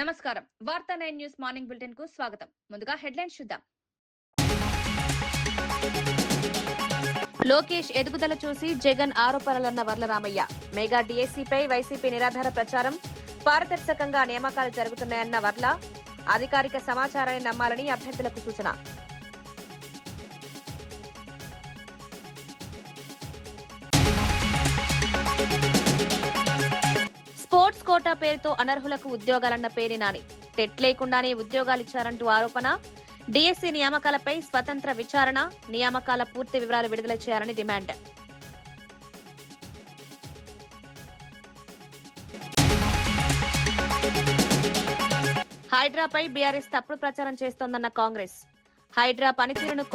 నమస్కారం. వార్తా 9 news morning bulletin కు స్వాగతం. ముందుగా హెడ్లైన్స్ చూద్దాం. లోకేష్ ఎదుగుదల చూసి జగన్ ఆరోపణలన్న వర్లరామయ్య. మెగా డిఎస్సీపై వైసీపీ నిరాధార ప్రచారం. పారదర్శకంగా నియామకాలు జరుగుతున్నాయన్న వర్ల. అధికారిక సమాచారాన్ని నమ్మాలని అభ్యర్థులకు సూచన. స్పోర్ట్స్ కోటా పేరుతో అనర్హులకు ఉద్యోగాలన్న పేరి నాని. టెట్ లేకుండానే ఉద్యోగాలిచ్చారంటూ ఆరోపణ. డిఎస్సీ నియామకాలపై స్వతంత్ర విచారణ, నియామకాల పూర్తి వివరాలు విడుదల చేయాలని డిమాండ్. హైడ్రాపై బీఆర్ఎస్ తప్పుడు ప్రచారం చేస్తోందన్న కాంగ్రెస్. హైడ్రా పనితీరును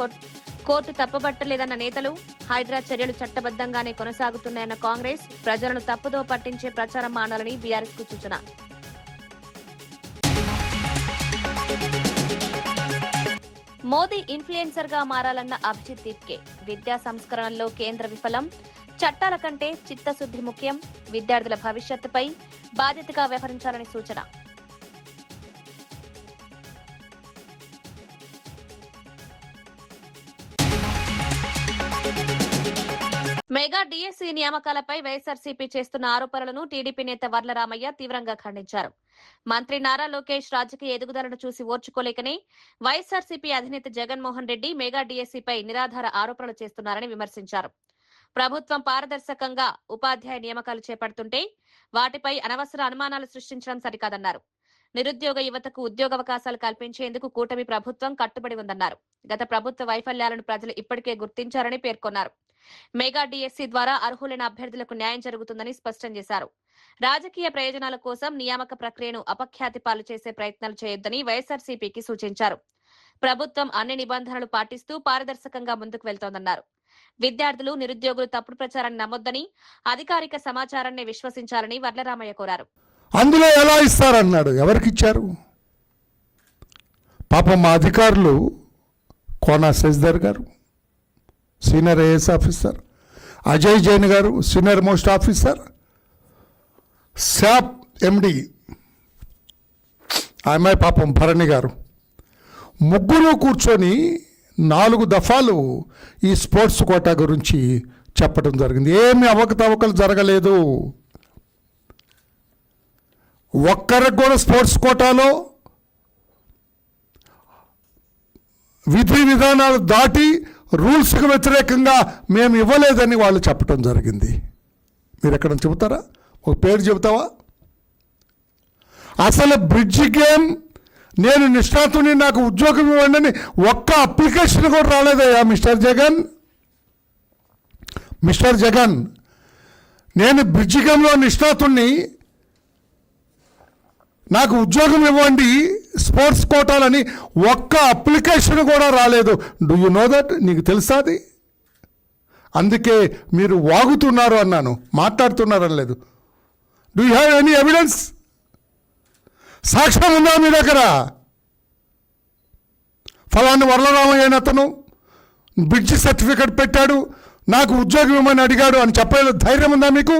కోర్టు తప్పుపట్టలేదన్న నేతలు. హైడ్రా చర్యలు చట్టబద్దంగానే కొనసాగుతున్నాయన్న కాంగ్రెస్. ప్రజలను తప్పుదో పట్టించే ప్రచారం మానాలని బీఆర్ఎస్ కు సూచన. మోదీ ఇన్ఫ్లుయెన్సర్ గా మారాలన్న అభిజిత్ దీప్కే. విద్యా సంస్కరణల్లో కేంద్ర విఫలం. చట్టాల కంటే చిత్తశుద్ది ముఖ్యం. విద్యార్థుల భవిష్యత్తుపై బాధ్యతగా వ్యవహరించాలని సూచన. మెగా డిఎస్సీ నియామకాలపై వైఎస్ఆర్సీపీ చేస్తున్న ఆరోపణలను టీడీపీ నేత వర్లరామయ్య తీవ్రంగా ఖండించారు. మంత్రి నారా లోకేష్ రాజకీయ ఎదుగుదలను చూసి ఓర్చుకోలేకనే వైఎస్ఆర్సీపీ అధినేత జగన్మోహన్ రెడ్డి మెగా డిఎస్సీపై నిరాధార ఆరోపణలు చేస్తున్నారని విమర్శించారు. ప్రభుత్వం పారదర్శకంగా ఉపాధ్యాయ నియామకాలు చేపడుతుంటే వాటిపై అనవసర అనుమానాలు సృష్టించడం సరికాదన్నారు. నిరుద్యోగ యువతకు ఉద్యోగావకాశాలు కల్పించేందుకు కూటమి ప్రభుత్వం కట్టుబడి ఉందన్నారు. గత ప్రభుత్వ వైఫల్యాలను ప్రజలు ఇప్పటికే గుర్తించారని పేర్కొన్నారు. మెగా డిఎస్సీ ద్వారా అర్హులైన అభ్యర్థులకు న్యాయం జరుగుతుందని స్పష్టం చేశారు. రాజకీయ ప్రయోజనాల కోసం నియామక ప్రక్రియను అపఖ్యాతి పాలు చేసే ప్రయత్నాలు చేయొద్దని వైఎస్ఆర్సీపీకి సూచించారు. ప్రభుత్వం అన్ని నిబంధనలు పాటిస్తూ పారదర్శకంగా ముందుకు వెళ్తోందన్నారు. విద్యార్థులు, నిరుద్యోగులు తప్పుడు ప్రచారాన్ని నమ్మొద్దని, అధికారిక సమాచారాన్ని విశ్వసించాలని వర్లరామయ్య కోరారు. అందులో ఎలా ఇస్తారన్నాడు. ఎవరికిచ్చారు? పాపం మా అధికారులు కోనా శశిధర్ గారు senior IAS officer, Ajay Jain గారు సీనియర్ మోస్ట్ ఆఫీసర్, శాప్ ఎండి ఆమె పాపం భరణి గారు, ముగ్గురు కూర్చొని 4 దఫాలు ఈ స్పోర్ట్స్ కోటా గురించి చెప్పడం జరిగింది. ఏమి అవకతవకలు జరగలేదు. ఒక్కరికి కూడా స్పోర్ట్స్ కోటాలో విధి విధానాలు దాటి రూల్స్కి వ్యతిరేకంగా మేము ఇవ్వలేదని వాళ్ళు చెప్పడం జరిగింది. మీరు ఎక్కడ చెబుతారా? ఒక పేరు చెబుతావా? అసలు బ్రిడ్జ్ గేమ్ నేను నిష్ణాతుని, నాకు ఉద్యోగం ఇవ్వండి అని ఒక్క అప్లికేషన్ కూడా రాలేదయ్యా మిస్టర్ జగన్. నేను బ్రిడ్జ్ గేమ్లో నిష్ణాతుని, నాకు ఉద్యోగం ఇవ్వండి స్పోర్ట్స్ కోటాలని ఒక్క అప్లికేషన్ కూడా రాలేదు. Do you know that? నీకు తెలుసా అది? అందుకే మీరు వాగుతున్నారు అన్నాను, మాట్లాడుతున్నారని లేదు. Do you have any evidence? సాక్ష్యం ఉందా మీ దగ్గర? ఫలాన్ని వర్లరామయ్య అతను బ్రిడ్జ్ సర్టిఫికెట్ పెట్టాడు, నాకు ఉద్యోగం ఇవ్వమని అడిగాడు అని చెప్పలేదు. ధైర్యం ఉందా మీకు?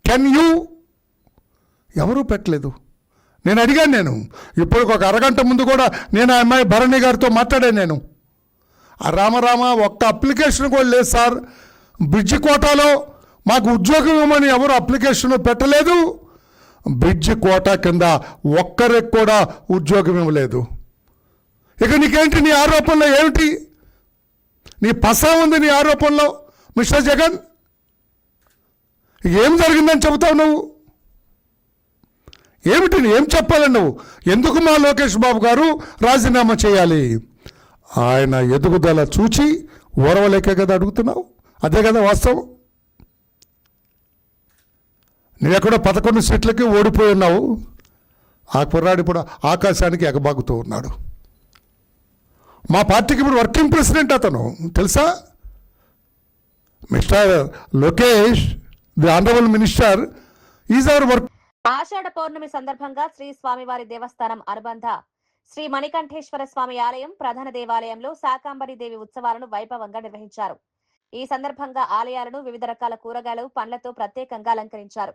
Can you? ఎవరూ పెట్టలేదు. నేను అడిగాను. ఇప్పుడు ఒక అరగంట ముందు కూడా నేను ఆ అమ్మాయి భరణి గారితో మాట్లాడాను. నేను రామరామ ఒక్క అప్లికేషన్ కూడా లేదు సార్, బ్రిడ్జ్ కోటాలో మాకు ఉద్యోగం ఇవ్వమని ఎవరు అప్లికేషన్ పెట్టలేదు, బ్రిడ్జ్ కోటా కింద ఒక్కరికి కూడా ఉద్యోగం ఇవ్వలేదు. ఇక నీకేంటి నీ ఆరోపణలో? ఏమిటి నీ పసా ఉంది నీ ఆరోపణలో మిస్టర్ జగన్? ఏం జరిగిందని చెబుతావు నువ్వు? ఏమిటి? ఏం చెప్పాలి నువ్వు? ఎందుకు మా లోకేష్ బాబు గారు రాజీనామా చేయాలి? ఆయన ఎదుగుదల చూచి ఓరవలేకే కదా అడుగుతున్నావు. అదే కదా వాస్తవం. నువ్వెక్కడో 11 సీట్లకి ఓడిపోయి ఉన్నావు. ఆ కుర్రాడు ఇప్పుడు ఆకాశానికి ఎగబాగుతూ ఉన్నాడు. మా పార్టీకి ఇప్పుడు వర్కింగ్ ప్రెసిడెంట్ అతను, తెలుసా? Mister Lokesh, the honourable minister is our work. ఆషాఢ పౌర్ణమి సందర్భంగా శ్రీ స్వామివారి దేవస్థానం అనుబంధ శ్రీ మణికంఠేశ్వర స్వామి ఆలయం ప్రధాన దేవాలయంలో శాకాంబరి దేవి ఉత్సవాలను వైభవంగా నిర్వహించారు. ఈ సందర్భంగా ఆలయాలను వివిధ రకాల కూరగాయలు, పండ్లతో ప్రత్యేకంగా అలంకరించారు.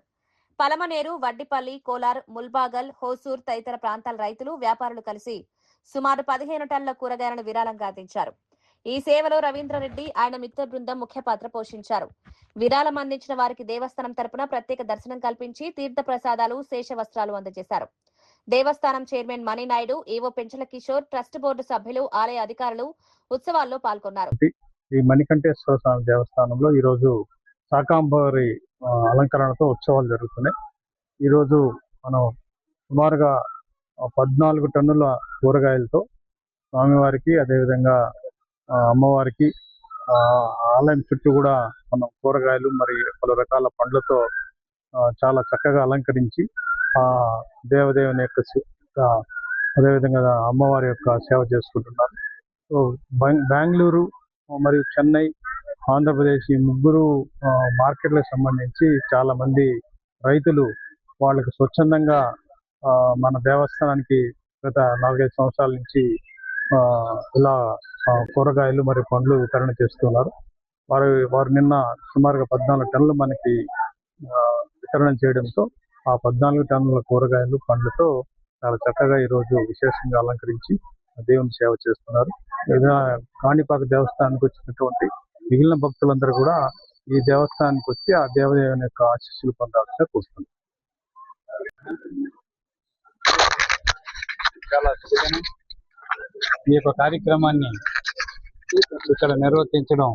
పలమనేరు, వడ్డిపల్లి, కోలార్, ముల్బాగల్, హోసూర్ తదితర ప్రాంతాల రైతులు, వ్యాపారులు కలిసి సుమారు 15 టన్నుల కూరగాయలను విరాళంగా అందించారు. ఈ సేవలో రవీంద్రరెడ్డి, ఆయన మిత్ర బృందం ముఖ్య పాత్ర పోషించారు. విరాళం అందించిన వారికి దేవస్థానం తరపున ప్రత్యేక దర్శనం కల్పించి తీర్థ ప్రసాదాలు, శేష వస్త్రాలు అందజేశారు. దేవస్థానం chairman Maninaidu, EO Penchala Kishore, trust board సభ్యులు, ఆలయ అధికారులు ఉత్సవాల్లో పాల్గొన్నారు. ఈ మణికంఠేశ్వర స్వామి దేవస్థానంలో ఈరోజు శాకాంబరి అలంకరణతో ఉత్సవాలు జరుగుతున్నాయి. ఈరోజు మనం సుమారుగా 14 టన్నుల కూరగాయలతో స్వామివారికి, అదేవిధంగా అమ్మవారికి ఆలయం చుట్టూ కూడా మనం కూరగాయలు మరి పలు రకాల పండ్లతో చాలా చక్కగా అలంకరించి ఆ దేవదేవుని యొక్క అదేవిధంగా అమ్మవారి యొక్క సేవ చేసుకుంటున్నారు. సో బెంగళూరు మరియు చెన్నై, ఆంధ్రప్రదేశ్ ఈ ముగ్గురు మార్కెట్లకు సంబంధించి చాలా మంది రైతులు వాళ్ళకి స్వచ్ఛందంగా మన దేవస్థానానికి గత 4-5 సంవత్సరాల నుంచి ఇలా కూరగాయలు మరియు పండ్లు వితరణ చేస్తున్నారు. వారు నిన్న సుమారుగా 14 టన్నులు మనకి వితరణ చేయడంతో ఆ 14 టన్నుల కూరగాయలు పండ్లతో చాలా చక్కగా ఈరోజు విశేషంగా అలంకరించి దేవుని సేవ చేస్తున్నారు. కాణిపాక దేవస్థానానికి వచ్చినటువంటి మిగిలిన భక్తులందరూ కూడా ఈ దేవస్థానానికి వచ్చి ఆ దేవదేవుని యొక్క ఆశీస్సులు పొందాల్సిన కూర్చున్నారు. చాలా శుభదినం. ఈ యొక్క కార్యక్రమాన్ని ఇక్కడ నిర్వర్తించడం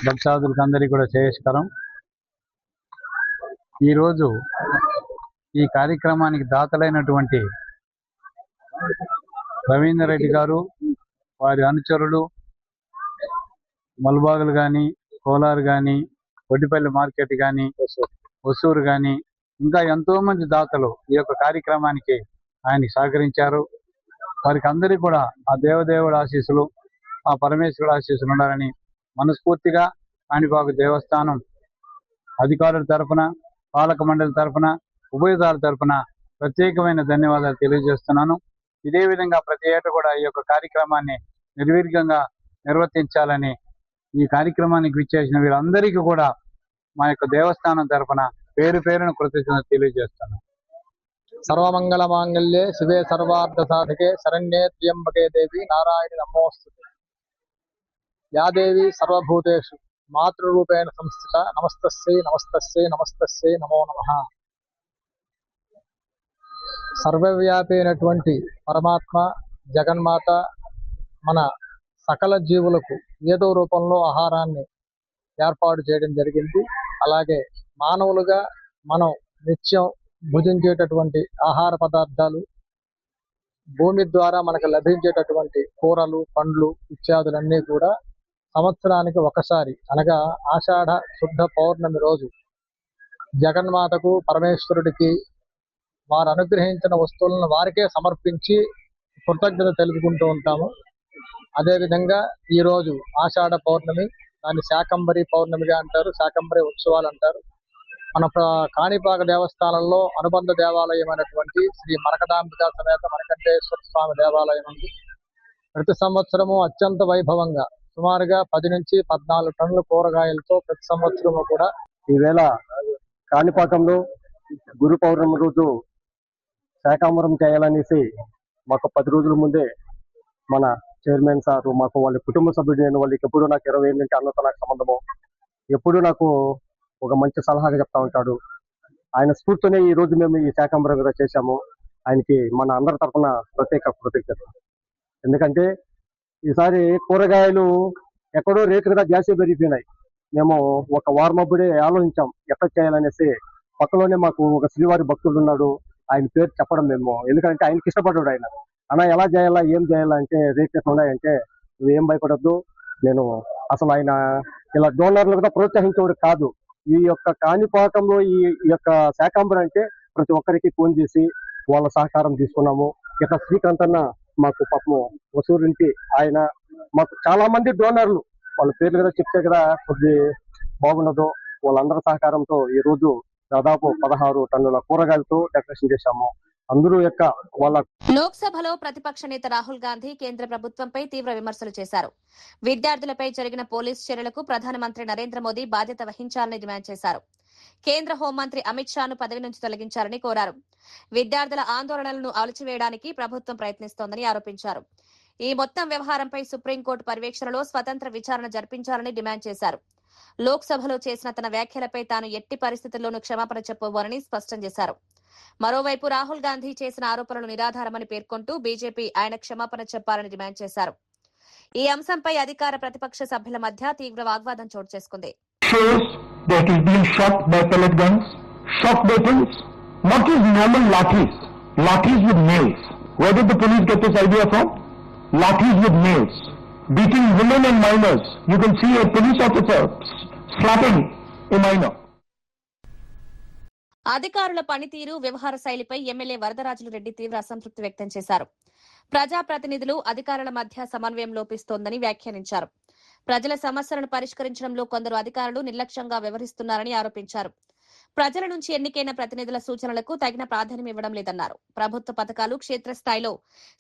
భక్తాదులకు అందరికీ కూడా శ్రేయస్కరం. ఈరోజు ఈ కార్యక్రమానికి దాతలైనటువంటి రవీంద్రరెడ్డి గారు, వారి అనుచరులు, మల్బాగులు కానీ, కోలార్ కానీ, వడ్డిపల్లి మార్కెట్ కానీ, హొసూరు కానీ, ఇంకా ఎంతో మంది దాతలు ఈ యొక్క కార్యక్రమానికి ఆయనకి సహకరించారు. వారికి అందరికీ కూడా ఆ దేవదేవుడి ఆశీస్సులు, ఆ పరమేశ్వరుడు ఆశీస్సులు ఉండాలని మనస్ఫూర్తిగా కాణిపాక దేవస్థానం అధికారుల తరఫున, పాలక మండలి తరఫున, ఉభయదారుల తరఫున ప్రత్యేకమైన ధన్యవాదాలు తెలియజేస్తున్నాను. ఇదే విధంగా ప్రతి ఏటా కూడా ఈ యొక్క కార్యక్రమాన్ని నిర్విఘ్నంగా నిర్వర్తించాలని ఈ కార్యక్రమానికి విచ్చేసిన వీరందరికీ కూడా మా యొక్క దేవస్థానం తరఫున పేరు పేరును కృతజ్ఞతలు తెలియజేస్తున్నాను. సర్వమంగళ మాంగళ్యే శివే సర్వార్థ సాధకే శరణ్యే త్ర్యంబకే దేవి నారాయణి నమోస్తుతే. యా దేవి సర్వభూతేషు మాతృరూపేణ సంస్థిత నమస్తస్యై నమస్తస్యై నమస్తస్యై నమో నమః. సర్వవ్యాపి అయినటువంటి పరమాత్మ జగన్మాత మన సకల జీవులకు ఏదో రూపంలో ఆహారాన్ని ఏర్పాటు చేయడం జరిగింది. అలాగే మానవులుగా మనం నిత్యం భుజించేటటువంటి ఆహార పదార్థాలు, భూమి ద్వారా మనకు లభించేటటువంటి కూరలు, పండ్లు ఇత్యాదులన్నీ కూడా సంవత్సరానికి ఒకసారి అనగా ఆషాఢ శుద్ధ పౌర్ణమి రోజు జగన్మాతకు, పరమేశ్వరుడికి వారు అనుగ్రహించిన వస్తువులను వారికే సమర్పించి కృతజ్ఞత తెలుపుకుంటూ ఉంటాము. అదేవిధంగా ఈరోజు ఆషాఢ పౌర్ణమి, దాన్ని శాకంబరి పౌర్ణమిగా అంటారు, శాకంబరి ఉత్సవాలు అంటారు. మన కాణిపాక దేవస్థానంలో అనుబంధ దేవాలయం అయినటువంటి శ్రీ మరకదాంబికా సమేత మణికంఠేశ్వర స్వామి దేవాలయం ఉంది. ప్రతి సంవత్సరము అత్యంత వైభవంగా సుమారుగా 10 నుంచి 14 టన్నుల కూరగాయలతో ప్రతి సంవత్సరము కూడా ఈవేళ కాణిపాకంలో గురు పౌర్ణమి రోజు శాకాంబరం చేయాలనేసి మాకు 10 రోజుల ముందే మన చైర్మన్ సార్, మాకు వాళ్ళ కుటుంబ సభ్యుడు, నేను వాళ్ళకి ఎప్పుడు నాకు 20 ఏళ్ళ నుంచి అన్నతో నాకు సంబంధము, ఎప్పుడు నాకు ఒక మంచి సలహాగా చెప్తా ఉంటాడు. ఆయన స్ఫూర్తితోనే ఈ రోజు మేము ఈ శాకాంబరం కూడా చేశాము. ఆయనకి మన అందరి తరఫున ప్రత్యేక కృతజ్ఞత. ఎందుకంటే ఈసారి కూరగాయలు ఎక్కడో రేట్లు కూడా జాస్తి పెరిగిపోయినాయి. మేము ఒక వారం అప్పుడే ఆలోచించాం ఎట్లా చేయాలనేసి. పక్కలోనే మాకు ఒక శ్రీవారి భక్తుడు ఉన్నాడు, ఆయన పేరు చెప్పడం మేము, ఎందుకంటే ఆయనకి ఇష్టపడ్డాడు. ఆయన అన్న ఎలా చేయాలా, ఏం చేయాలా అంటే రేట్లు ఎట్లా ఉన్నాయంటే నువ్వేం భయపడద్దు, నేను అసలు ఆయన ఇలా డోనర్లు కూడా ప్రోత్సహించేవాడు కాదు. ఈ యొక్క కాణిపాకంలో ఈ యొక్క శాకాంబరం అంటే ప్రతి ఒక్కరికి ఫోన్ చేసి వాళ్ళ సహకారం తీసుకున్నాము. ఇట్లా శ్రీకాంత్ అన్న మాకు పాపము వసూరు నుంచి ఆయన మాకు చాలా మంది డోనర్లు, వాళ్ళ పేర్లు కదా చెప్తే కదా కొద్ది బాగుండదు. వాళ్ళందరి సహకారంతో ఈ రోజు దాదాపు 16 టన్నుల కూరగాయలతో డెకరేషన్ చేశాము. అందరూ యొక్క వాళ్ళ లోక్సభలో ప్రతిపక్ష నేత రాహుల్ గాంధీ కేంద్ర ప్రభుత్వంపై తీవ్ర విమర్శలు చేశారు. విద్యార్థులపై జరిగిన పోలీసు చర్యలకు ప్రధానమంత్రి నరేంద్ర మోదీ బాధ్యత వహించాలని డిమాండ్ చేశారు. కేంద్ర హోంమంత్రి అమిత్ షాను పదవి నుంచి తొలగించాలని కోరారు. విద్యార్థుల ఆందోళనలను అణచివేయడానికి ప్రభుత్వం ప్రయత్నిస్తోందని ఆరోపించారు. ఈ మొత్తం వ్యవహారంపై సుప్రీంకోర్టు పర్యవేక్షణలో స్వతంత్ర విచారణ జరిపించాలని డిమాండ్ చేశారు. లోక్సభలో చేసిన తన వ్యాఖ్యలపై తాను ఎట్టి పరిస్థితుల్లోనూ క్షమాపణ చెప్పబోనని స్పష్టం చేశారు. మరోవైపు రాహుల్ గాంధీ చేసిన ఆరోపణలు నిరాధారమని పేర్కొంటూ బీజేపీ ఆయన క్షమాపణ చెప్పాలని డిమాండ్ చేశారు. ఈ అంశంపై అధికార ప్రతిపక్ష సభ్యుల మధ్య తీవ్ర వాగ్వాదం చోటు చేసుకుంది. Beating women and minors. You can see a police officer slapping a minor. అధికారుల పనితీరు, వ్యవహార శైలిపై ఎమ్మెల్యే వరదరాజులు రెడ్డి తీవ్ర అసంతృప్తి వ్యక్తం చేశారు. ప్రజాప్రతినిధులు, అధికారుల మధ్య సమన్వయం లోపిస్తోందని వ్యాఖ్యానించారు. ప్రజల సమస్యలను పరిష్కరించడంలో కొందరు అధికారులు నిర్లక్ష్యంగా వ్యవహరిస్తున్నారని ఆరోపించారు. ప్రజల నుంచి ఎన్నికైన ప్రతినిధుల సూచనలకు తగిన ప్రాధాన్యం ఇవ్వడం లేదన్నారు. ప్రభుత్వ పథకాలు క్షేత్రస్థాయిలో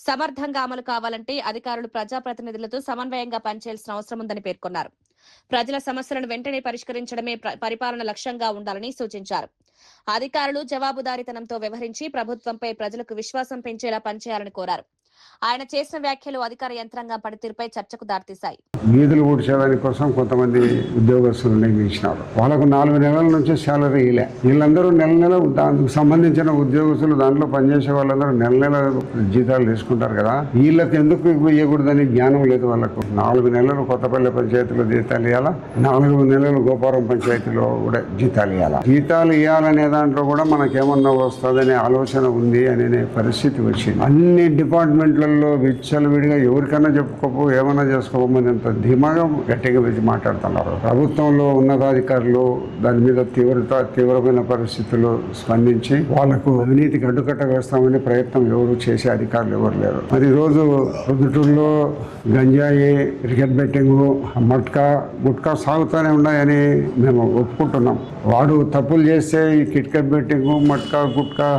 సమర్థంగా అమలు కావాలంటే అధికారులు ప్రజాప్రతినిధులతో సమన్వయంగా పనిచేయాల్సిన అవసరం ఉందని పేర్కొన్నారు. ప్రజల సమస్యలను వెంటనే పరిష్కరించడమే పరిపాలన లక్ష్యంగా ఉండాలని సూచించారు. అధికారులు జవాబుదారీతనంతో వ్యవహరించి ప్రభుత్వంపై ప్రజలకు విశ్వాసం పెంచేలా పనిచేయాలని కోరారు. ఆయన చేసిన వ్యాఖ్యలు అధికార యంత్రాంగం పనితీరుపై చర్చకు దారితీశాయి. వీధులు ఊడ్చేదాని కోసం కొంతమంది ఉద్యోగస్తులు నియమించినారు. వాళ్ళకు 4 నెలల నుంచి శాలరీ ఇలే. వీళ్ళందరూ నెల దానికి సంబంధించిన ఉద్యోగస్తులు, దాంట్లో పనిచేసే వాళ్ళందరూ నెల జీతాలు తీసుకుంటారు కదా. వీళ్ళకి ఎందుకు ఇవ్వకూడదని జ్ఞానం లేదు వాళ్ళకు. 4 నెలలు కొత్తపల్లి పంచాయతీలో జీతాలు ఇవ్వాలా, 4 నెలలు గోపారం పంచాయతీలో కూడా జీతాలు ఇవ్వాలా. జీతాలు ఇవ్వాలనే దాంట్లో కూడా మనకేమన్నా వస్తుందనే ఆలోచన ఉంది అనే పరిస్థితి వచ్చింది. అన్ని డిపార్ట్మెంట్లలో విచ్చలవిడిగా ఎవరికైనా చెప్పుకోపో, ఏమైనా చేసుకోమనేంత ధీమాగా గట్టిగా వచ్చి మాట్లాడుతున్నారు. ప్రభుత్వంలో ఉన్నతాధికారులు దాని మీద తీవ్రమైన పరిస్థితుల్లో స్పందించి వాళ్లకు అవినీతికి అడ్డుకట్ట వేస్తామనే ప్రయత్నం ఎవరు చేసే అధికారులు ఎవరు లేరు. మరి ఈరోజు పొద్దుటూరులో గంజాయి, క్రికెట్ బెట్టింగ్, గుట్కా సాగుతూనే ఉన్నాయని మేము ఒప్పుకుంటున్నాం. వాడు తప్పులు చేస్తే ఈ క్రికెట్ బెట్టింగ్, గుట్కా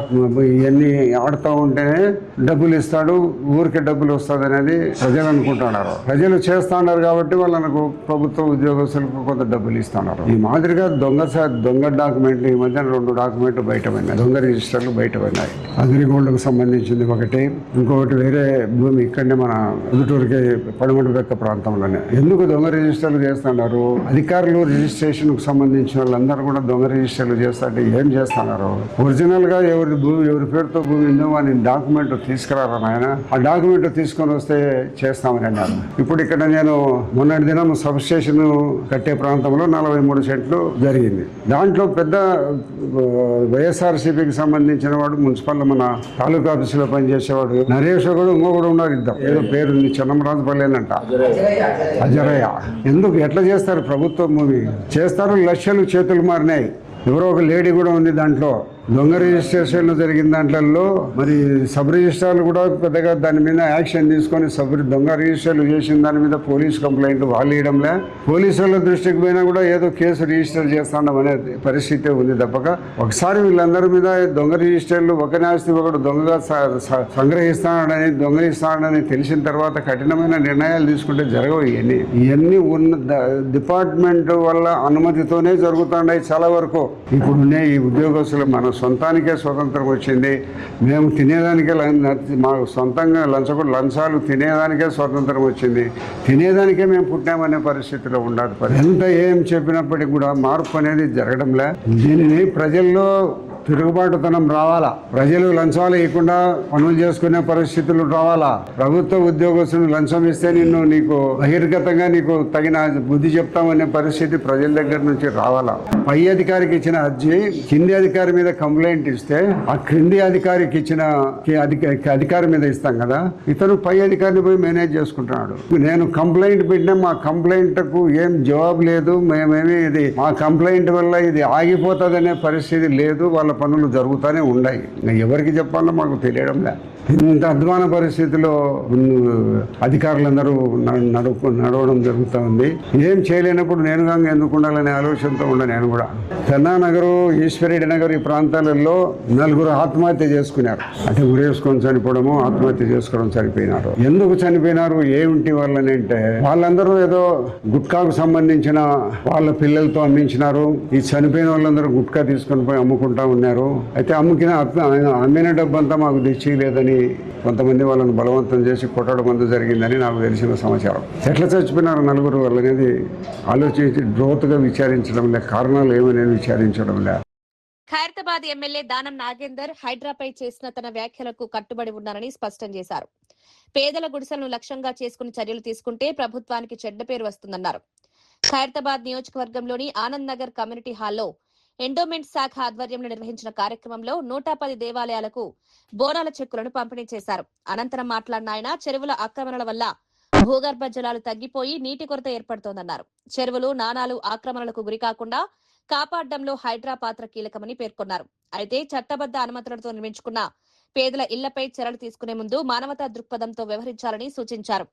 ఇవన్నీ ఆడుతూ ఉంటేనే డబ్బులు ఇస్తాడు, ఊరికే డబ్బులు వస్తుంది అనేది ప్రజలు అనుకుంటున్నారు. ప్రజలు చేస్తున్నారు కాబట్టి వాళ్ళకు ప్రభుత్వ ఉద్యోగస్తులకు కొంత డబ్బులు ఇస్తున్నారు. ఈ మాదిరిగా దొంగ డాక్యుమెంట్లు ఈ మధ్య 2 డాక్యుమెంట్లు బయటపడినాయి. దొంగ రిజిస్టర్లు బయటపడినాయి. అగ్రిగోల్డ్కు సంబంధించింది ఒకటి, ఇంకొకటి వేరే భూమి ఇక్కడనే మన ఉదుటూరుకి పడమటిబెక్క ప్రాంతంలోనే. ఎందుకు దొంగ రిజిస్టర్లు చేస్తున్నారు? అధికారులు రిజిస్ట్రేషన్కు సంబంధించిన వాళ్ళందరూ కూడా దొంగ రిజిస్టర్లు చేస్తుంటే ఏం చేస్తున్నారు? ఒరిజినల్గా ఎవరి పేరుతో భూమి ఉందో అని డాక్యుమెంట్ తీసుకురారని ఆయన ఆ డాక్యుమెంట్ తీసుకొని వస్తే చేస్తామని అన్నారు. ఇప్పుడు ఇక్కడ నేను మొన్నటి దినం సబ్ స్టేషన్ కట్టే ప్రాంతంలో 43 సెంట్లు జరిగింది. దాంట్లో పెద్ద వైఎస్ఆర్సీపీకి సంబంధించిన వాడు మున్సిపల్ మన తాలూకా ఆఫీసులో పనిచేసేవాడు నరేష్ కూడా ఇంకొకడు ఉన్నారు. ఇద్దాం ఏదో పేరు చెన్నమరాజుపల్లేనంట, అజరయ్య. ఎందుకు ఎట్లా చేస్తారు? ప్రభుత్వం భూమి చేస్తారు, లక్షలు చేతులు మారినాయి. ఎవరో ఒక లేడీ కూడా ఉంది దాంట్లో. దొంగ రిజిస్ట్రేషన్లు జరిగిన దాంట్లో మరి సబ్ రిజిస్ట్రార్లు కూడా పెద్దగా దాని మీద యాక్షన్ తీసుకొని దొంగ రిజిస్టర్లు చేసిన దాని మీద పోలీస్ కంప్లైంట్ వాళ్ళు ఇవ్వడంలే. పోలీసుల దృష్టికి పోయినా కూడా ఏదో కేసు రిజిస్టర్ చేస్తాం అనే పరిస్థితి ఉంది తప్పక. ఒకసారి వీళ్ళందరి మీద దొంగ రిజిస్టర్లు ఒకరి ఆస్తి ఒకడు దొంగగా దొంగలిస్తాడని తెలిసిన తర్వాత కఠినమైన నిర్ణయాలు తీసుకుంటే జరగవు. ఇవన్నీ ఉన్న డిపార్ట్మెంట్ వల్ల అనుమతితోనే జరుగుతున్నాయి చాలా వరకు. ఇప్పుడున్నే ఈ ఉద్యోగస్తులు మన సొంతానికే స్వతంత్రం వచ్చింది. మేము తినేదానికే మా సొంతంగా లంచాలు తినేదానికే స్వతంత్రం వచ్చింది. తినేదానికే మేము పుట్టామనే పరిస్థితిలో ఉండాలి. ఎంత ఏం చెప్పినప్పటికీ కూడా మార్పు అనేది జరగడంలే. దీనిని ప్రజల్లో తిరుగుబాటుతనం రావాలా. ప్రజలు లంచాలు ఇవ్వకుండా పనులు చేసుకునే పరిస్థితులు రావాలా. ప్రభుత్వ ఉద్యోగస్తులు లంచం ఇస్తే నీకు బహిర్గతంగా నీకు తగిన బుద్ధి చెప్తామనే పరిస్థితి ప్రజల దగ్గర నుంచి రావాలా. పై అధికారికి ఇచ్చిన అర్జీ కింది అధికారి మీద కంప్లైంట్ ఇస్తే ఆ క్రింది అధికారికి ఇచ్చిన అధికారి మీద ఇస్తాం కదా, ఇతను పై అధికారిని పోయి మేనేజ్ చేసుకుంటున్నాడు. నేను కంప్లైంట్ పెట్టినా మా కంప్లైంట్కు ఏం జవాబు లేదు, మేమేమి ఇది మా కంప్లైంట్ వల్ల ఇది ఆగిపోతుందనే పరిస్థితి లేదు. వాళ్ళ పనులు జరుగుతూనే ఉన్నాయి. ఎవరికి చెప్పాలో మాకు తెలియడం లేదు. ఇంత అధ్వాన పరిస్థితిలో అధికారులందరూ నడవడం జరుగుతూ ఉంది. ఏం చేయలేనప్పుడు నేనుగా ఎందుకు ఉండాలనే ఆలోచనతో ఉండ నేను కూడా. పెన్నానగరు, ఈశ్వరెడ్డి నగర్ ఈ ప్రాంతాలలో 4 ఆత్మహత్య చేసుకున్నారు. అంటే ఉరేసుకొని చనిపోవడము, ఆత్మహత్య చేసుకోవడం చనిపోయినారు. ఎందుకు చనిపోయినారు, ఏమిటి వాళ్ళని అంటే వాళ్ళందరూ ఏదో గుట్కాకు సంబంధించిన వాళ్ళ పిల్లలతో అమ్మించినారు. ఈ చనిపోయిన వాళ్ళందరూ గుట్కా తీసుకొని పోయి అమ్ముకుంటా ఉన్నారు. అయితే అమ్మిన డబ్బంతా మాకు తెచ్చిలేదని కొంతమంది వాళ్ళని బలవంతం చేసి కొట్టడం అందు జరిగిందని నాకు తెలిసిన సమాచారం. ఎట్లా చచ్చిపోయినారు 4 వాళ్ళు అనేది ఆలోచించి లోతుగా విచారించడం లే, కారణాలు ఏమనేది విచారించడం లే. ఖైరతాబాద్ ఎమ్మెల్యే దానం నాగేందర్ హైడ్రాపై చేసిన తన వ్యాఖ్యలకు కట్టుబడి ఉన్నారని స్పష్టం చేశారు. పేదల గుడిసెలను లక్ష్యంగా చేసుకుని చర్యలు తీసుకుంటే ప్రభుత్వానికి చెడ్డ పేరు వస్తుందన్నారు. ఖైరతాబాద్ నియోజకవర్గంలోని ఆనంద్ నగర్ కమ్యూనిటీ హాల్లో ఎండోమెంట్ శాఖ ఆధ్వర్యంలో నిర్వహించిన కార్యక్రమంలో 110 దేవాలయాలకు బోనాల చెక్కులను పంపిణీ చేశారు. అనంతరం మాట్లాడిన ఆయన చెరువుల ఆక్రమణల వల్ల భూగర్భ జలాలు తగ్గిపోయి నీటి కొరత ఏర్పడుతోందన్నారు. చెరువులు, నాలాలు ఆక్రమణలకు గురికాకుండా కాపాడడంలో హైడ్రా పాత్ర కీలకమని పేర్కొన్నారు. అయితే చట్టబద్ద అనుమతులతో నిర్మించుకున్న పేదల ఇళ్లపై చర్యలు తీసుకునే ముందు మానవతా దృక్పథంతో వ్యవహరించాలని సూచించారు.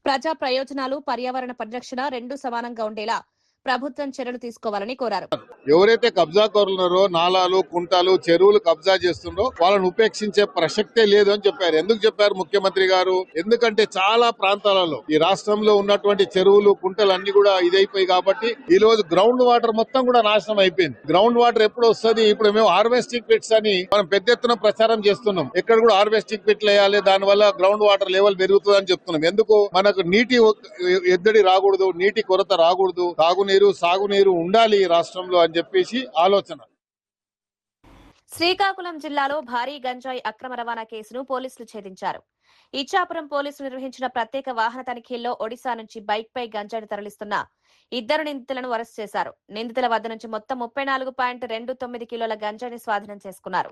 ప్రజా ప్రయోజనాలు, పర్యావరణ పరిరక్షణ రెండూ సమానంగా ఉండేలా ప్రభుత్వం చర్యలు తీసుకోవాలని కోరారు. ఎవరైతే కబ్జాకోరులున్నారో, నాలాలు, కుంటాలు, చెరువులు కబ్జా చేస్తుండో వాళ్ళని ఉపేక్షించే ప్రసక్తే లేదు అని చెప్పారు. ఎందుకు చెప్పారు ముఖ్యమంత్రి గారు? ఎందుకంటే చాలా ప్రాంతాలలో ఈ రాష్ట్రంలో ఉన్నటువంటి చెరువులు, కుంటలు అన్ని కూడా ఇదైపోయి కాబట్టి ఈ రోజు గ్రౌండ్ వాటర్ మొత్తం కూడా నాశనం అయిపోయింది. గ్రౌండ్ వాటర్ ఎప్పుడు వస్తుంది? ఇప్పుడు మేము హార్వెస్టింగ్ పిట్స్ అని మనం పెద్ద ఎత్తున ప్రచారం చేస్తున్నాం. ఎక్కడ కూడా హార్వెస్టింగ్ పిట్లు వేయాలి, దాని వల్ల గ్రౌండ్ వాటర్ లెవెల్ పెరుగుతుంది అని చెప్తున్నాం. ఎందుకు? మనకు నీటి ఎద్దడి రాకూడదు, నీటి కొరత రాకూడదు, సాగునీరు ఉండాలి రాష్ట్రంలో అని చెప్పేసి ఆలోచన. శ్రీకాకుళం జిల్లాలో భారీ గంజాయి అక్రమ రవాణా కేసును పోలీసులు ఛేదించారు. ఇచ్చాపురం పోలీసులు నిర్వహించిన ప్రత్యేక వాహన తనిఖీల్లో ఒడిశా నుంచి బైక్ పై గంజాయిని తరలిస్తున్న 2 నిందితులను అరెస్ట్ చేశారు. నిందితుల వద్ద నుంచి మొత్తం 34.29 కిలోల గంజాయిని స్వాధీనం చేసుకున్నారు.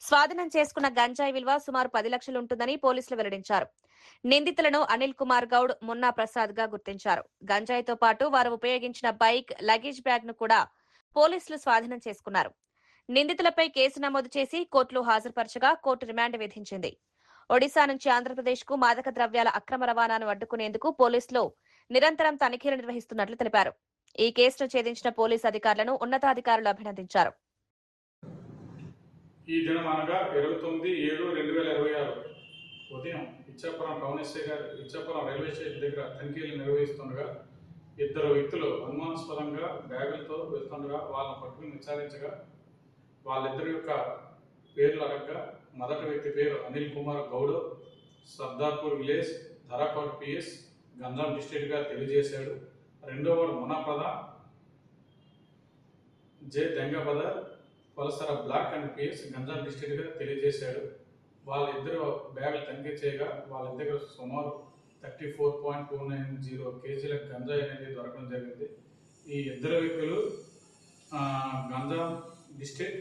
స్వాధీనం చేసుకున్న గంజాయి విలువ సుమారు 10 లక్షలు ఉంటుందని పోలీసులు వెల్లడించారు. నిందితులను అనిల్ కుమార్ గౌడ్, మున్నా ప్రసాద్ గా గుర్తించారు. గంజాయితో పాటు వారు ఉపయోగించిన బైక్, లగేజ్ బ్యాగ్ ను కూడా పోలీసులు స్వాధీనం చేసుకున్నారు. నిందితులపై కేసు నమోదు చేసి కోర్టులో హాజరుపరచగా కోర్టు రిమాండ్ విధించింది. ఒడిశా నుంచి ఆంధ్రప్రదేశ్ కు మాదక ద్రవ్యాల అక్రమ రవాణాను అడ్డుకునేందుకు పోలీసులు నిరంతరం తనిఖీలు నిర్వహిస్తున్నట్లు తెలిపారు. ఈ కేసును ఛేదించిన పోలీసు అధికారులను ఉన్నతాధికారులు అభినందించారు. ఈ దినం అనగా 29/7/2026 ఉదయం ఇచ్చాపురం టౌన్ ఎస్ఐ గారు ఇచ్చాపురం రైల్వే స్టేషన్ దగ్గర తనిఖీలు నిర్వహిస్తుండగా 2 వ్యక్తులు అనుమానాస్పదంగా బ్యాగులతో వెళ్తుండగా వాళ్ళని పట్టుకుని విచారించగా వాళ్ళిద్దరి యొక్క పేర్లు అడగగా మొదటి వ్యక్తి పేరు అనిల్ కుమార్ గౌడ్, సర్దార్పూర్ విలేజ్, ధరాకోట్ పిఎస్, గంజాం డిస్ట్రిక్ట్గా తెలియజేశాడు. రెండో వాడు మునాపద జే దెంగపద పలసర బ్లాక్ అండ్ పిఎస్, గంజాం డిస్ట్రిక్ట్గా తెలియజేశాడు. వాళ్ళిద్దరు బ్యాగులు తనిఖీ చేయగా వాళ్ళ దగ్గర సుమారు 34.290 కేజీల గంజాయి అనేది దొరకడం జరిగింది. ఈ ఇద్దరు వ్యక్తులు గంజాం డిస్ట్రిక్ట్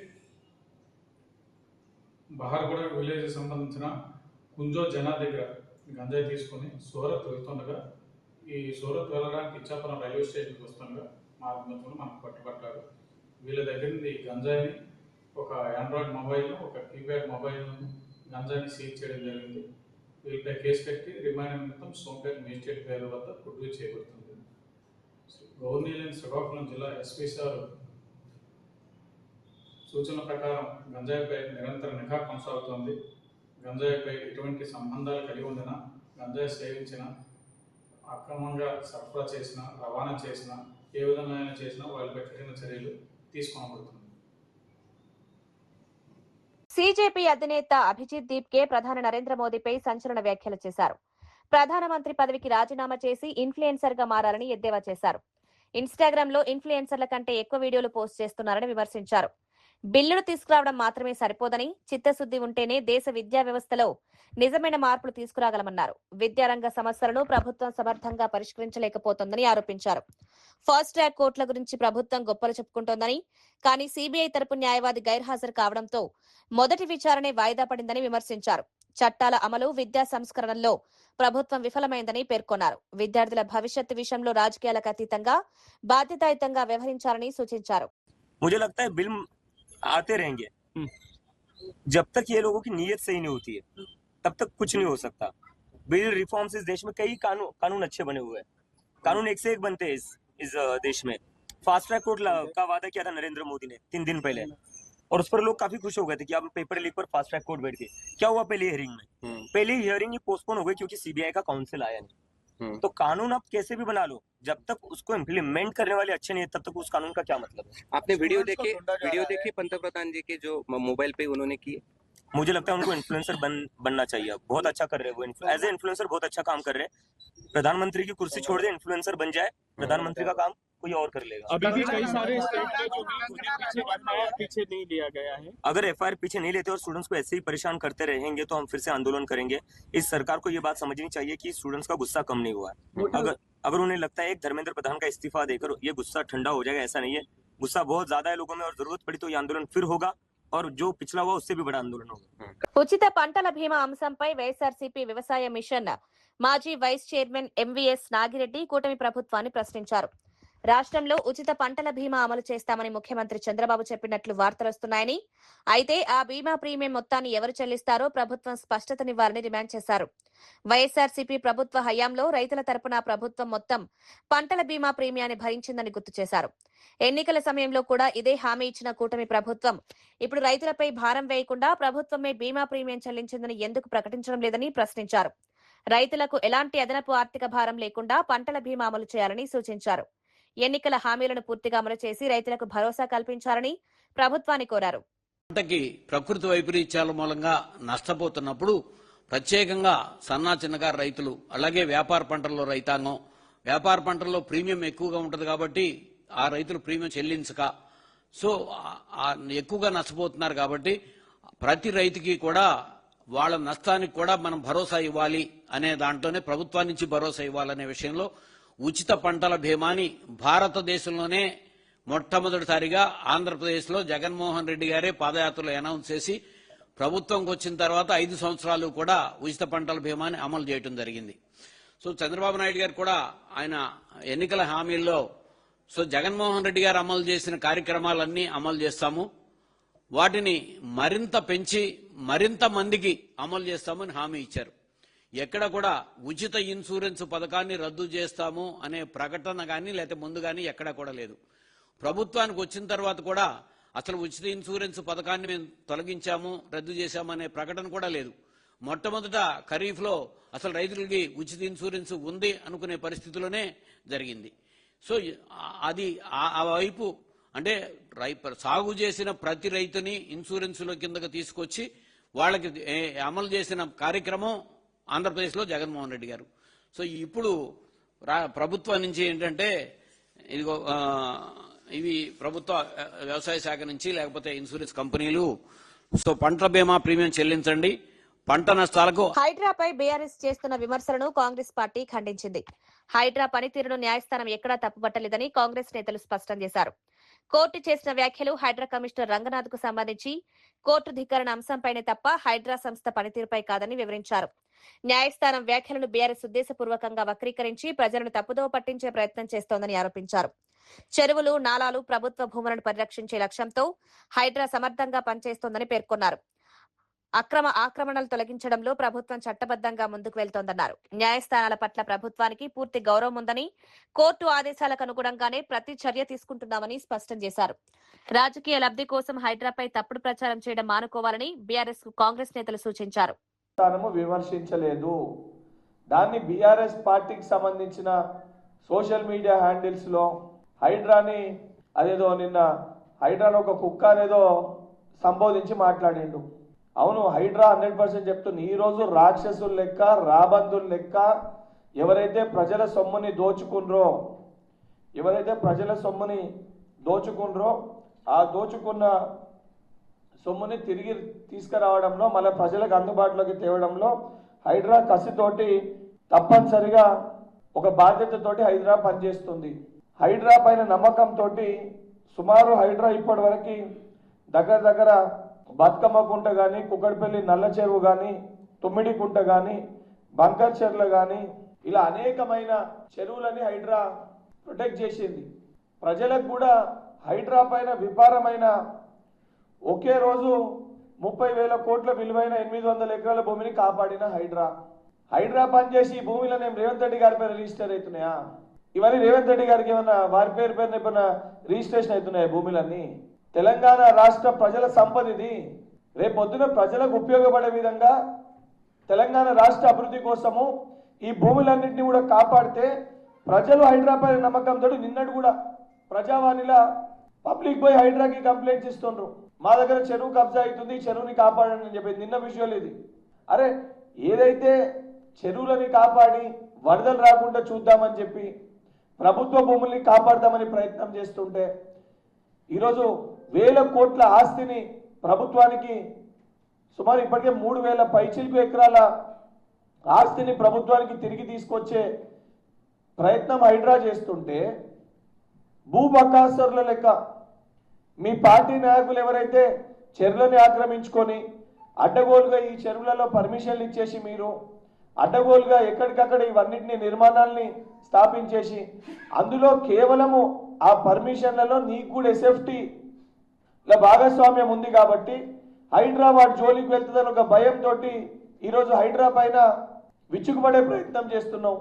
బహార్గూడ విలేజ్ సంబంధించిన కుంజో జనా దగ్గర గంజాయి తీసుకొని సూరత్ వెళ్తుండగా ఈ సూరత్ వెళ్ళడానికి ఇచ్చాపురం రైల్వే స్టేషన్కి వస్తుండగా మార్గంలో మనకు పట్టుబట్టారు. వీళ్ళ దగ్గర నుండి గంజాయిని, ఒక ఆండ్రాయిడ్ మొబైల్, ఒక కీప్యాడ్ మొబైల్ గంజాయిని సీజ్ చేయడం జరిగింది. వీళ్ళపై కేసు కట్టి రిమాండ్ నిమిత్తం సోంపేట మేజిస్ట్రేట్ పేరు వద్ద ప్రొడ్యూస్ చేయబడుతుంది. గవర్నీలైన శ్రీకాకుళం జిల్లా ఎస్పీ సార్ సూచనల ప్రకారం గంజాయిపై నిరంతర నిఘా కొనసాగుతోంది. గంజాయిపై ఎటువంటి సంబంధాలు కలిగి ఉండినా, గంజాయి సేవించిన, అక్రమంగా సరఫరా చేసిన, రవాణా చేసిన, ఏ విధంగా చేసినా వాళ్ళపై కఠిన చర్యలు తీసుకోబడుతుంది. సీజేపీ అధినేత అభిజిత్ దీప్కే ప్రధాని నరేంద్ర మోదీపై సంచలన వ్యాఖ్యలు చేశారు. ప్రధానమంత్రి పదవికి రాజీనామా చేసి ఇన్ఫ్లుయెన్సర్ గా మారాలని ఎద్దేవా చేశారు. ఇన్స్టాగ్రామ్ లో ఇన్ఫ్లుయెన్సర్ల కంటే ఎక్కువ వీడియోలు పోస్ట్ చేస్తున్నారని విమర్శించారు. బిల్లులు తీసుకురావడం మాత్రమే సరిపోదని, చిత్తశుద్ది ఉంటేనే దేశ విద్యా వ్యవస్థలో నిజమైన మార్పులు తీసుకురాగలమన్నారు. విద్యారంగ సమస్యలను ప్రభుత్వం సమర్థంగా పరిష్కరించలేకపోతోందని ఆరోపించారు. ఫాస్ట్ ట్రాక్ కోర్టుల గురించి ప్రభుత్వం గొప్పలు చెప్పుకుంటోందని, కానీ సీబీఐ తరపు న్యాయవాది గైర్హాజరు కావడంతో మొదటి విచారణే వాయిదా పడిందని విమర్శించారు. చట్టాల అమలు, విద్యా సంస్కరణల్లో ప్రభుత్వం విఫలమైందని పేర్కొన్నారు. విద్యార్థుల భవిష్యత్తు విషయంలో రాజకీయాలకు అతీతంగా బాధ్యతాయుతంగా వ్యవహరించాలని సూచించారు. आते रहेंगे जब तक ये लोगों की नीयत सही नहीं होती है। तब तक कुछ नहीं हो सकता। बिल रिफॉर्म्स इस देश में कई कानून अच्छे बने हुए हैं, कानून एक से एक बनते हैं इस देश में। फास्ट ट्रैक कोर्ट का वादा किया था नरेंद्र मोदी ने 3 दिन पहले, और उस पर लोग काफी खुश हो गए थे कि अब पेपर लीक पर फास्ट ट्रैक कोर्ट बैठ गई। क्या हुआ पहली हियरिंग में? पहली हियरिंग ही पोस्टपोन हो गई क्योंकि सीबीआई का काउंसिल आया नहीं। तो कानून आप कैसे भी बना लो, जब तक उसको इम्प्लीमेंट करने वाले अच्छे नहीं है, तब तक उस कानून का क्या मतलब है? आपने वीडियो देखे पंतप्रधान जी के जो मोबाइल पे उन्होंने किए? मुझे लगता है उनको इन्फ्लुएंसर बनना चाहिए। बहुत अच्छा कर रहे हैं वो, एज ए इन्फ्लुएंसर बहुत अच्छा काम कर रहे हैं। प्रधानमंत्री की कुर्सी छोड़ दे, इन्फ्लुएंसर बन जाए, प्रधानमंत्री का काम कोई और कर लेगा। अभी भी कई सारे स्टेट पीछे नहीं लिया गया है। अगर एफआईआर पीछे नहीं लेते और स्टूडेंट्स को ऐसे ही परेशान करते रहेंगे तो हम फिर से आंदोलन करेंगे। इस सरकार को ये बात समझनी चाहिए कि स्टूडेंट्स का गुस्सा कम नहीं हुआ है। अगर उन्हें लगता है एक धर्मेंद्र प्रधान का इस्तीफा देकर ये गुस्सा ठंडा हो जाएगा, ऐसा नहीं है। गुस्सा बहुत ज्यादा है लोगों में, और जरूरत पड़ी तो ये आंदोलन फिर होगा, और जो पिछला हुआ उससे भी बड़ा आंदोलन होगा। ఉచిత పంటల బీమా అంశంపై వైఎస్ఆర్సీపీ వ్యవసాయ మిషన్ మాజీ వైస్ చైర్మన్ ఎంవీఎస్ నాగిరెడ్డి కూటమి ప్రభుత్వాన్ని ప్రశ్నించారు. రాష్ట్రంలో ఉచిత పంటల బీమా అమలు చేస్తామని ముఖ్యమంత్రి చంద్రబాబు చెప్పినట్లు వార్తలొస్తున్నాయని, అయితే ఆ బీమా ప్రీమియం మొత్తాన్ని ఎవరు చెల్లిస్తారో ప్రభుత్వం స్పష్టతనివ్వాలని డిమాండ్ చేశారు. వైఎస్ఆర్సీపీ ప్రభుత్వ హయాంలో రైతుల తరపున ప్రభుత్వం మొత్తం పంటల బీమా ప్రీమియాన్ని భరించిందని గుర్తు చేశారు. ఎన్నికల సమయంలో కూడా ఇదే హామీ ఇచ్చిన కూటమి ప్రభుత్వం ఇప్పుడు రైతులపై భారం వేయకుండా ప్రభుత్వమే బీమా ప్రీమియం చెల్లించిందని ఎందుకు ప్రకటించడం లేదని ప్రశ్నించారు. రైతులకు ఎలాంటి అదనపు ఆర్థిక భారం లేకుండా పంటల బీమా అమలు చేయాలని సూచించారు. ఎన్నికల హామీలను పూర్తిగా అమలు చేసి రైతులకు భరోసా కల్పించాలని ప్రభుత్వాన్ని కోరారు. పంటకి ప్రకృతి వైపరీత్యాల మూలంగా నష్టపోతున్నప్పుడు ప్రత్యేకంగా సన్నా చిన్నకారు రైతులు, అలాగే వ్యాపార పంటల్లో రైతాంగం, వ్యాపార పంటల్లో ప్రీమియం ఎక్కువగా ఉంటుంది కాబట్టి ఆ రైతులు ప్రీమియం చెల్లించక ఎక్కువగా నష్టపోతున్నారు. కాబట్టి ప్రతి రైతుకి కూడా వాళ్ళ నష్టానికి కూడా మనం భరోసా ఇవ్వాలి అనే దాంట్లోనే ప్రభుత్వం నుంచి భరోసా ఇవ్వాలనే విషయంలో ఉచిత పంటల బీమాని భారతదేశంలోనే మొట్టమొదటిసారిగా ఆంధ్రప్రదేశ్లో జగన్మోహన్ రెడ్డి గారే పాదయాత్రలో అనౌన్స్ చేసి ప్రభుత్వంకి వచ్చిన తర్వాత 5 సంవత్సరాలు కూడా ఉచిత పంటల బీమాని అమలు చేయడం జరిగింది. చంద్రబాబు నాయుడు గారు కూడా ఆయన ఎన్నికల హామీల్లో జగన్మోహన్ రెడ్డి గారు అమలు చేసిన కార్యక్రమాలన్నీ అమలు చేస్తాము, వాటిని మరింత పెంచి మరింత మందికి అమలు చేస్తామని హామీ ఇచ్చారు. ఎక్కడ కూడా ఉచిత ఇన్సూరెన్స్ పథకాన్ని రద్దు చేస్తాము అనే ప్రకటన కానీ లేకపోతే ముందు కానీ ఎక్కడా కూడా లేదు. ప్రభుత్వానికి వచ్చిన తర్వాత కూడా అసలు ఉచిత ఇన్సూరెన్స్ పథకాన్ని మేము తొలగించాము, రద్దు చేశాము అనే ప్రకటన కూడా లేదు. మొట్టమొదట ఖరీఫ్లో అసలు రైతులకి ఉచిత ఇన్సూరెన్స్ ఉంది అనుకునే పరిస్థితిలోనే జరిగింది. అది ఆ వైపు అంటే సాగు చేసిన ప్రతి రైతుని ఇన్సూరెన్స్లో కిందకు తీసుకొచ్చి వాళ్ళకి అమలు చేసిన కార్యక్రమం ఆంధ్రప్రదేశ్లో జగన్మోహన్ రెడ్డి గారు. ఇప్పుడు ప్రభుత్వం నుంచి ఏంటంటే ఇవి ప్రభుత్వ వ్యవసాయ శాఖ నుంచి లేకపోతే ఇన్సూరెన్స్ కంపెనీలు పంటల బీమా ప్రీమియం చెల్లించండి, పంట నష్టాలకు. హైడ్రాపై బీఆర్ఎస్ చేస్తున్న విమర్శలను కాంగ్రెస్ పార్టీ ఖండించింది. హైడ్రా పనితీరును న్యాయస్థానం ఎక్కడా తప్పుపట్టలేదని కాంగ్రెస్ నేతలు స్పష్టం చేశారు. కోర్టు చేసిన వ్యాఖ్యలు హైడ్రా కమిషనర్ రంగనాథ్ కు సంబంధించి కోర్టు ధిక్కరణ అంశంపైనే తప్ప హైడ్రా సంస్థ పనితీరుపై కాదని వివరించారు. న్యాయస్థానం వ్యాఖ్యలను బీఆర్ఎస్ ఉద్దేశపూర్వకంగా వక్రీకరించి ప్రజలను తప్పుదోవ పట్టించే ప్రయత్నం చేస్తోందని ఆరోపించారు. చెరువులు, నాలాలు, ప్రభుత్వ భూములను పరిరక్షించే లక్ష్యంతో హైడ్రా సమర్థంగా పనిచేస్తోందని పేర్కొన్నారు. ఆక్రమణలు తొలగించడంలో ప్రభుత్వం చట్టబద్దంగా ముందుకు వెళ్తోందన్నారు. న్యాయస్థానాల పట్ల ప్రభుత్వానికి పూర్తి గౌరవం ఉందని, కోర్టు ఆదేశాలకు అనుగుణంగానే ప్రతి చర్య తీసుకుంటున్నామని స్పష్టం చేశారు. రాజకీయ లబ్ధి కోసం హైడ్రాపై తప్పుడు ప్రచారం చేయడం మానుకోవాలని బీఆర్ఎస్ కాంగ్రెస్ నేతలు సూచించారు. విమర్శించలేదు. దాన్ని బీఆర్ఎస్ పార్టీకి సంబంధించిన సోషల్ మీడియా హ్యాండిల్స్ లో హైడ్రాని అదేదో నిన్న హైడ్రాని ఒక కుక్క అనేదో సంబోధించి మాట్లాడిండు. అవును, హైడ్రా 100% చెప్తుంది. ఈ రోజు రాక్షసుల లెక్క, రాబందుల లెక్క ఎవరైతే ప్రజల సొమ్ముని దోచుకుండ్రో ఆ దోచుకున్న సొమ్ముని తిరిగి తీసుకురావడంలో, మళ్ళీ ప్రజలకు అందుబాటులోకి తేవడంలో హైడ్రా కసితోటి తప్పనిసరిగా ఒక బాధ్యతతోటి హైడ్రా పనిచేస్తుంది. హైడ్రా పైన నమ్మకంతో సుమారు హైడ్రా ఇప్పటి వరకు దగ్గర బతుకమ్మ కుంట కానీ, కుక్కడపల్లి నల్ల చెరువు కానీ, తుమ్మిడి కుంట కానీ, బంకర్ చెర్లు కానీ, ఇలా అనేకమైన చెరువులని హైడ్రా ప్రొటెక్ట్ చేసింది. ప్రజలకు కూడా హైడ్రా పైన విపారమైన ఒకే రోజు 30,000 కోట్ల విలువైన 800 ఎకరాల భూమిని కాపాడిన హైడ్రా పనిచేసి ఈ భూమిలో నేను రేవంత్ రెడ్డి గారి పేరు రిజిస్టర్ అవుతున్నాయా? ఇవన్నీ రేవంత్ రెడ్డి గారికి ఏమన్నా వారి పేరున ఏమన్నా రిజిస్ట్రేషన్ అవుతున్నాయి భూములన్నీ? తెలంగాణ రాష్ట్ర ప్రజల సంపద ఇది. రేపొద్దున ప్రజలకు ఉపయోగపడే విధంగా తెలంగాణ రాష్ట్ర అభివృద్ధి కోసము ఈ భూములన్నింటినీ కూడా కాపాడితే ప్రజలు హైడ్రాపై నమ్మకంతో నిన్నటి కూడా ప్రజావాణిలా పబ్లిక్ పోయి హైడ్రాకి కంప్లైంట్స్ ఇస్తుండ్రు. మా దగ్గర చెరువు కబ్జా అవుతుంది, చెరువుని కాపాడండి అని చెప్పి నిన్న విషయం ఇది. అరే ఏదైతే చెరువులని కాపాడి వరదలు రాకుండా చూద్దామని చెప్పి ప్రభుత్వ భూముల్ని కాపాడదామని ప్రయత్నం చేస్తుంటే ఈరోజు 1,000 కోట్ల ఆస్తిని ప్రభుత్వానికి సుమారు ఇప్పటికే 3,000 పైచిలకు ఎకరాల ఆస్తిని ప్రభుత్వానికి తిరిగి తీసుకొచ్చే ప్రయత్నం హైడ్రా చేస్తుంటే భూబకాసురుల లెక్క మీ పార్టీ నాయకులు ఎవరైతే చెరువులని ఆక్రమించుకొని అడ్డగోలుగా ఈ చెరువులలో పర్మిషన్లు ఇచ్చేసి మీరు అడ్డగోలుగా ఎక్కడికక్కడ ఇవన్నిటిని నిర్మాణాలని స్థాపించేసి అందులో కేవలము ఆ పర్మిషన్లలో నీకు కూడా ఎస్ఎఫ్టీల భాగస్వామ్యం ఉంది కాబట్టి హైడ్రాబాద్ జోలికి వెళ్తుందని ఒక భయంతో ఈరోజు హైడ్రా పైన విచ్చుకుపడే ప్రయత్నం చేస్తున్నాం.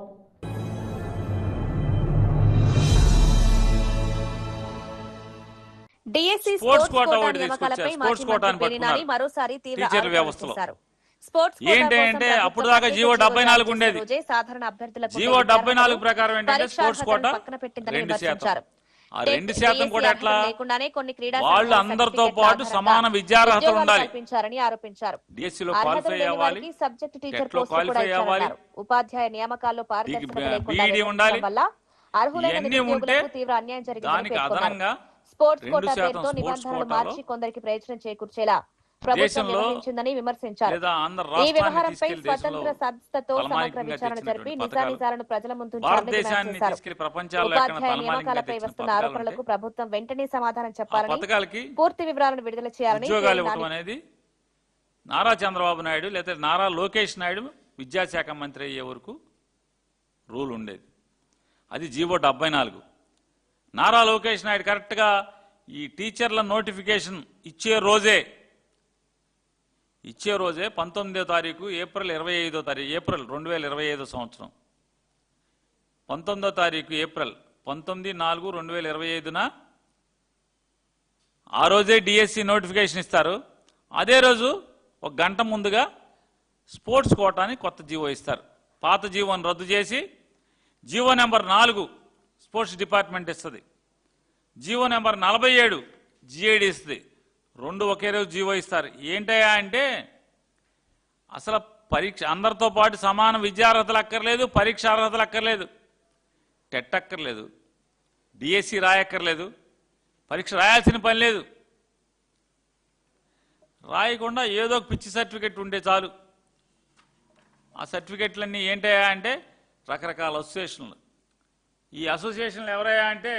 డిఎస్సి స్పోర్ట్స్ కోటా నియామకాలపై మాజీ మంత్రి పేర్ని నాని మరోసారి తీవ్ర ఆరోపణలు చేశారు. స్పోర్ట్స్ ఏంటంటే అప్పుడు దాకా జీవో 74 ఉండేది. సాధారణ అభ్యర్థులకు జీవో 74 ప్రకారం ఏంటంటే స్పోర్ట్స్ కోటా 2%. ఆ 2% కూడా ఎట్లా వాళ్ళు అందరితో పాటు సమాన విద్యార్హత ఉండాలి. డిఎస్సి లో క్వాలిఫై అవ్వాలి, టెట్ లో క్వాలిఫై అవ్వాలి, ఉపాధ్యాయ నియామకాల్లో బీఈడీ ఉండాలి. ఇవన్నీ ఉంటే దానికి అదనంగా స్పోర్ట్స్ కోటా పేరుతో నిబంధనలు మార్చి కొందరికి ప్రయోజనం చేకూర్చేలా ప్రభుత్వం నిర్వహించిందని విమర్శించారు. ఈ వ్యవహారంపై స్వతంత్ర సంస్థతో సమగ్ర విచారణ జరిపి నిజానిజాలను ప్రజల ముందు ఉపాధ్యాయ నియామకాలపై వస్తున్న ఆరోపణలకు ప్రభుత్వం వెంటనే సమాధానం చెప్పాలని, పూర్తి వివరాలను విడుదల చేయాలని నారా చంద్రబాబు నాయుడు లేదా నారా లోకేష్ నాయుడు విద్యాశాఖ మంత్రి అయ్యే వరకు రూల్ ఉండేది. అది జీవో 74. నారా లోకేష్ నాయుడు కరెక్ట్గా ఈ టీచర్ల నోటిఫికేషన్ ఇచ్చే రోజే 19వ తారీఖు ఏప్రిల్ 2025 సంవత్సరం 19వ తారీఖు ఏప్రిల్ 19/4/2025న ఆ రోజే డిఎస్సి నోటిఫికేషన్ ఇస్తారు. అదే రోజు ఒక గంట ముందుగా స్పోర్ట్స్ కోటాని కొత్త జీవో ఇస్తారు. పాత జీవోని రద్దు చేసి జీవో నెంబర్ 4 స్పోర్ట్స్ డిపార్ట్మెంట్ ఇస్తుంది, జీవో నెంబర్ 47 జిఐడి ఇస్తుంది. 2 ఒకే రోజు జీవో ఇస్తారు. ఏంటయ్యా అంటే అసలు పరీక్ష అందరితో పాటు సమాన విద్యార్హతలు అక్కర్లేదు, పరీక్ష అర్హతలు అక్కర్లేదు, టెట్ అక్కర్లేదు, డిఎస్సి రాయక్కర్లేదు, పరీక్ష రాయాల్సిన పని లేదు. రాయకుండా ఏదో ఒక పిచ్చి సర్టిఫికెట్ ఉంటే చాలు. ఆ సర్టిఫికెట్లన్నీ ఏంటయ్యా అంటే రకరకాల అసోసియేషన్లు. ఈ అసోసియేషన్లు ఎవరయ్యా అంటే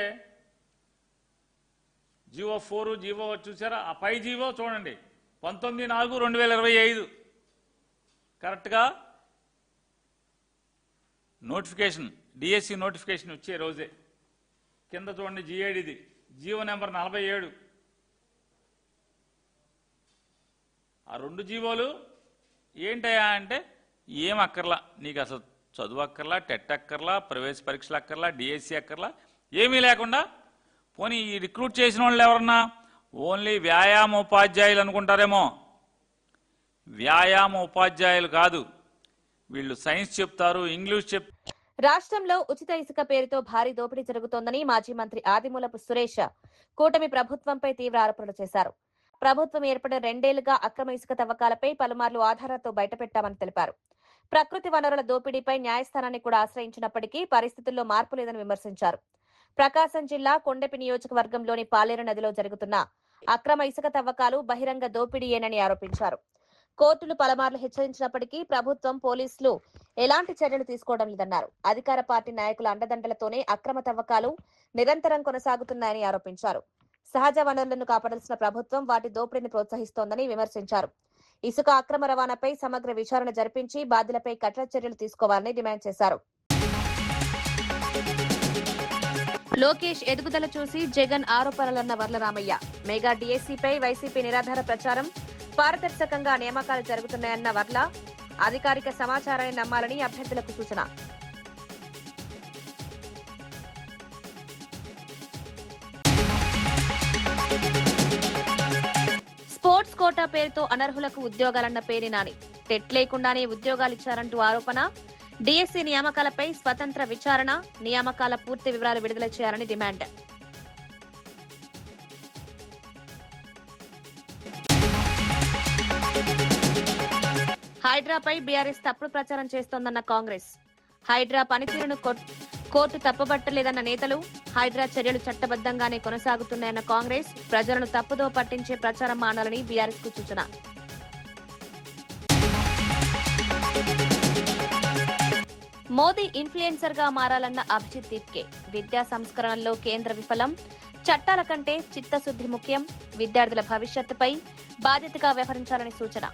జీవో 4 జీవో చూసారా, ఆ పై జీవో చూడండి 19/4/2025 కరెక్ట్గా నోటిఫికేషన్ డిఎస్సి నోటిఫికేషన్ వచ్చే రోజే. కింద చూడండి జిఐడిది జీవో నెంబర్ 47. ఆ 2 జీవోలు ఏంటయ్యా అంటే ఏం అక్కర్లా, నీకు అసలు చదువు అక్కర్లా, టెట్ అక్కర్లా, ప్రవేశ పరీక్షలు అక్కర్లా, డిఎస్సి అక్కర్లా, ఏమీ లేకుండా పోనీ ఈ రిక్రూట్ చేసిన వాళ్ళు ఎవరన్నా ఓన్లీ వ్యాయామ ఉపాధ్యాయులు అనుకుంటారేమో. వ్యాయామ ఉపాధ్యాయులు కాదు వీళ్ళు, సైన్స్ చెప్తారు, ఇంగ్లీష్ చెప్తారు. రాష్ట్రంలో ఉచిత ఇసుక పేరుతో భారీ దోపిడీ జరుగుతోందని మాజీ మంత్రి ఆదిమూలపు సురేష్ కూటమి ప్రభుత్వంపై తీవ్ర ఆరోపణలు చేశారు. ప్రభుత్వం ఏర్పడిన 2 ఏళ్లుగా అక్రమ ఇసుక తవ్వకాలపై పలుమార్లు ఆధారాలతో బయటపెట్టామని తెలిపారు. ప్రకృతి వనరుల దోపిడీపై న్యాయస్థానాన్ని కూడా ఆశ్రయించినప్పటికీ పరిస్థితుల్లో మార్పు లేదని విమర్శించారు. ప్రకాశం జిల్లా కొండపి నియోజకవర్గంలోని పాలేరు నదిలో జరుగుతున్న అక్రమ ఇసుక తవ్వకాలు బహిరంగ దోపిడీయేనని ఆరోపించారు. కోర్టులు పలుమార్లు హెచ్చరించినప్పటికీ ప్రభుత్వం, పోలీసులు ఎలాంటి చర్యలు తీసుకోవడం లేదన్నారు. అధికార పార్టీ నాయకుల అండదండలతోనే అక్రమ తవ్వకాలు నిరంతరం కొనసాగుతున్నాయని ఆరోపించారు. సహజ వనరులను కాపాడాల్సిన ప్రభుత్వం వాటి దోపిడీని ప్రోత్సహిస్తోందని విమర్శించారు. ఇసుక అక్రమ రవాణాపై సమగ్ర విచారణ జరిపించి బాధ్యులపై కఠిన చర్యలు తీసుకోవాలని డిమాండ్ చేశారు. లోకేష్ ఎదుగుదల చూసి జగన్ ఆరోపణలన్న వర్లరామయ్య. మెగా డిఎస్సిపై వైసీపీ నిరాధార ప్రచారం. పారదర్శకంగా నియామకాలు జరుగుతున్నాయన్న వర్ల అధికారిక సమాచారాన్ని నమ్మాలని అభ్యర్థులకు సూచన. స్పోర్ట్స్ కోటా పేరుతో అనర్హులకు ఉద్యోగాలన్న పేరు నాని. టెట్ లేకుండానే ఉద్యోగాలిచ్చారంటూ ఆరోపణ. డిఎస్సి నియామకాలపై స్వతంత్ర విచారణ, నియామకాల పూర్తి వివరాలు విడుదల చేయాలని డిమాండ్. హైడ్రాపై బీఆర్ఎస్ తప్పుడు ప్రచారం చేస్తోందన్న కాంగ్రెస్. హైడ్రా పనితీరును కోర్టు తప్పుబట్టలేదన్న నేతలు. హైడ్రా చర్యలు చట్టబద్దంగానే కొనసాగుతున్నాయన్న కాంగ్రెస్. ప్రజలను తప్పుదో పట్టించే ప్రచారం మానాలని బీఆర్ఎస్ కు సూచన. మోదీ ఇన్ఫ్లుయెన్సర్ గా మారాలన్న అభిజిత్ దీప్కే. విద్యా సంస్కరణల్లో కేంద్ర విఫలం. చట్టాల కంటే చిత్తశుద్ధి ముఖ్యం. విద్యార్థుల భవిష్యత్తుపై బాధ్యతగా వ్యవహరించాలని సూచన.